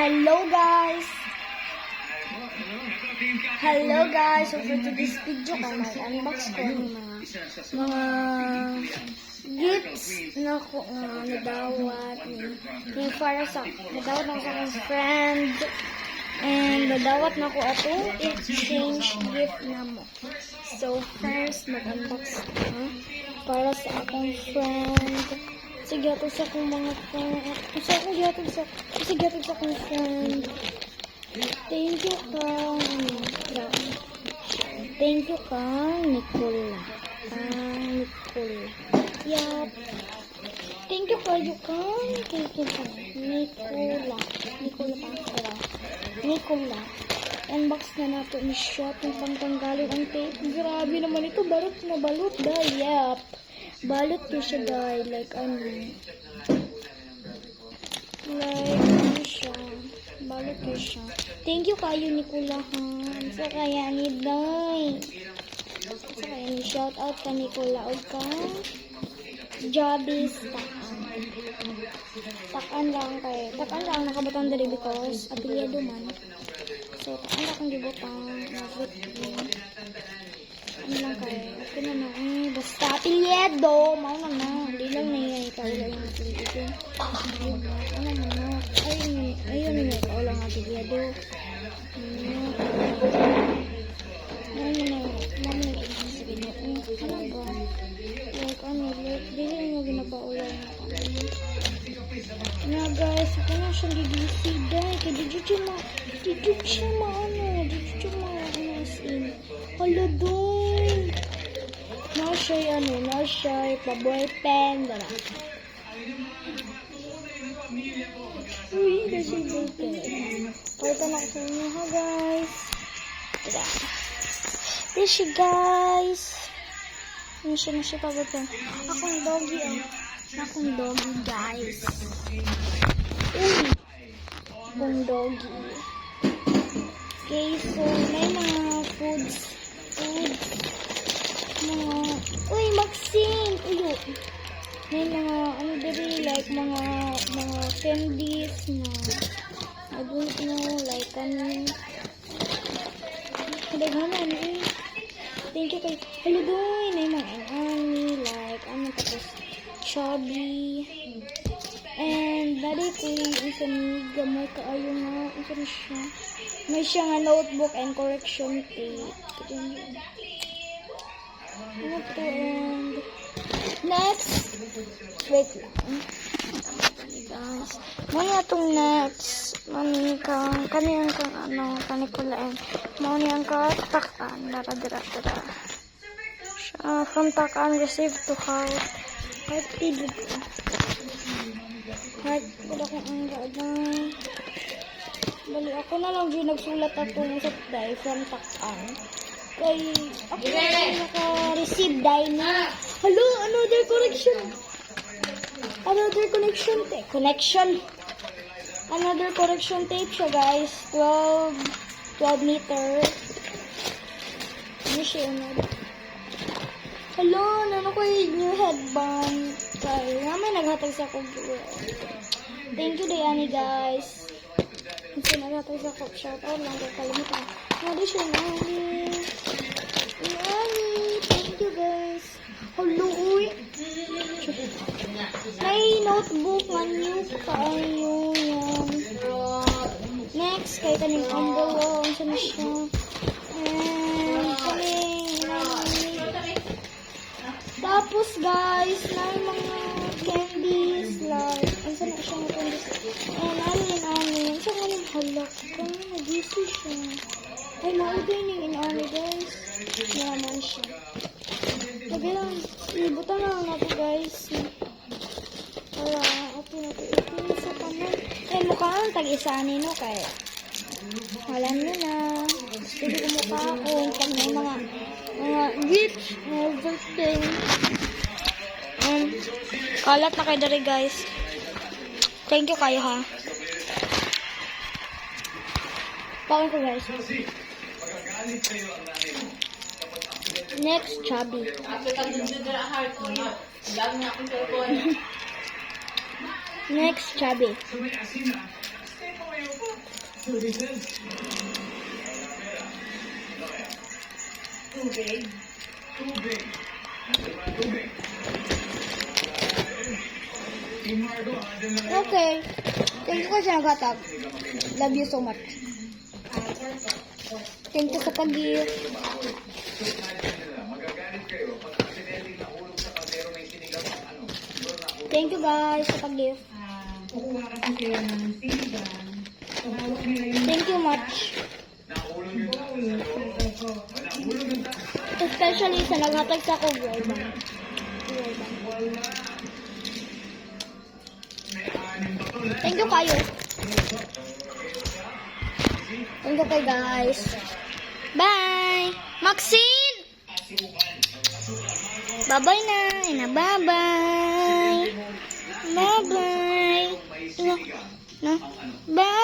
Hello guys! Hello guys! So for today's video ka, mag-unbox ko ng mga gifts na ko nadawat ni para sa nadawat na ko sa akong friend and nadawat na ko ato exchange gift na mo. So first mag-unbox ko para sa akong friend. Sige ato sa akong mga friend. Sige ato sa akong friend. Thank you Thank you Nicola. Nicola. Yup. Thank you kayo Nicola. Unbox na nato ni shop yung pangtanggalin ang tape. Grabe naman ito. Balot na balot. Yup. Balot ko siya guys. Like siya. Balot ko siya. Thank you kayo Nicola ha. Sa kaya ni Day. Sa kaya ni shout out ka Nicola o ka Jobbies takan lang nakabutang dali because apelyido man. So takan lang kang gibutang ano lang kayo ako naman basta apelyido mao na hindi lang niya ikaula yung apelyido ano man ayun niya ikaula ang apelyido na guys, ako na siyang gigisi dahil kaya dito siya as in hala doon na siya pa-boyfriend uy, na siya boyfriend palitan ako sa inyo ha guys this siya guys na siya pa-boyfriend akong doggy guys akong doggy okay so may mga foods mga Maxine may mga like mga candies na I don't know like kadaghanan thank you kay hello doon may mga like tapos chubby and dali ko yung gamay kaayo nga siya may siya nga notebook and correction tape and next wait lang guys may atong next kaniyang kanikulain mo niyang takan dara from takan receive to house heart wala kong ang gagawin bali ako na lang din nagsulat atong sa day from takan kay ako na naka-receive day na hello another correction tape siya guys 12 meter ano siya hello naman ko yung new headband kaya naman naghatag sa akong thank you Diani guys kasi naghatag sa akong shout out lang kaya kalimutan nadi siya Nani thank you guys hello uy may notebook nga new kayo yan next kay kaning envelope siya na siya tapos guys may mga candies like asa na siya mga candies and siya nga nang halak ka nag-isi siya ay maugay ning guys naman siya lagi lang ibutan na lang nato guys wala ako na ito sa kanan mukhang tag-isa no kaya alam nyo na hindi ko mukha ako pag may mga gifts everything kalat na kayo dari guys thank you kayo ha pakon ko guys next chubby next chubby Okay. Thank you kasi nag-attack. Love you so much. Thank you sa pag-gift. Thank you guys sa pag-gift. Kukuha kasi sila ng sinigang. So, hawak nila yung Thank you much. Especially sa nag-hatag sa ako, World Bank. Thank you kayo. Thank you kayo guys. Bye! Maxine! Bye-bye na. Ina, bye-bye. Bye-bye. No. Bye.